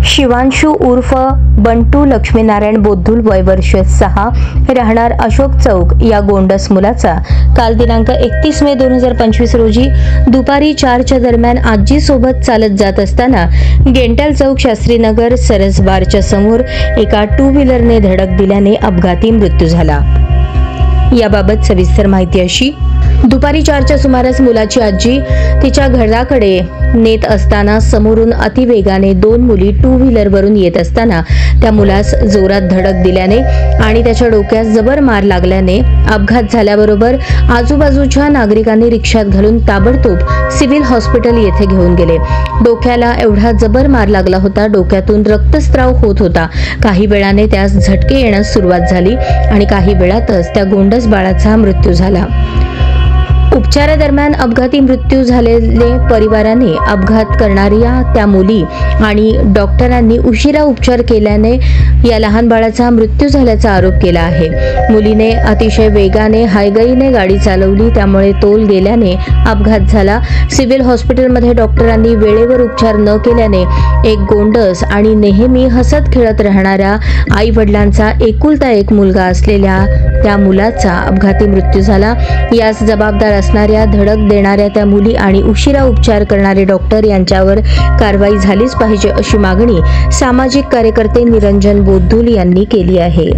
शिवांशु उर्फ बंटू लक्ष्मीनारायण बोद्धुल वय वर्ष 6 राहणार अशोक चौक या गोंडस मुलाचा काल दिनांक 31 मे 2025 रोजी दुपारी 4च्या दरम्यान आजी सोबत चालत जात असताना गेंटल चौक शास्त्रीनगर सरसबारच्या समोर एका 2 व्हीलरने धडक दिल्याने अपघाती मृत्यू झाला। याबाबत सविस्तर माहिती अशी, दुपारी 4च्या सुमारास मुलाची आजी तिच्या घराकडे नेत असताना समोरून अतिवेगाने 2 मुली 2 व्हीलरवरून येत असताना त्या मुलास जोरात धडक दिल्याने आणि त्याच्या डोक्यात जबर मार लागल्याने अपघात झाल्याबरोबर आजूबाजूच्या नागरिकांनी रिक्षात घालून ताबडतोब सिव्हिल हॉस्पिटल येथे घेऊन गेले। डोक्याला एवढा जबर मार लागला होता, डोक्यातून रक्तस्राव होत होता। काही वेळाने त्यास झटके येण्यास सुरुवात झाली आणि काही वेळातच त्या गोंडस बाळाचा मृत्यू झाला। उपचारादरम्यान अपघाती मृत्यू झालेले परिवाराने अपघात करणाऱ्या त्या मुली आणि डॉक्टरांनी उशिरा उपचार केल्याने या लहान बाळाचा मृत्यू झाल्याचा आरोप केला आहे। मुलीने अतिशय वेगाने हायगईने गाडी चालवली, त्यामुळे तोल गेल्याने अपघात झाला। सिव्हिल हॉस्पिटलमध्ये डॉक्टरांनी वेळेवर उपचार न केल्याने एक गोंडस आणि नेहमी हसत खेळत राहणाऱ्या आई वडिलांचा एकुलता एक मुलगा असलेल्या त्या मुलाचा अपघाती मृत्यू झाला। यास जबाबदार असणाऱ्या, धडक देणाऱ्या त्या मुली आणि उशिरा उपचार करणारे डॉक्टर यांच्यावर कारवाई झालीच पाहिजे अशी मागणी सामाजिक कार्यकर्ते निरंजन बोद्धुल यांनी केली आहे।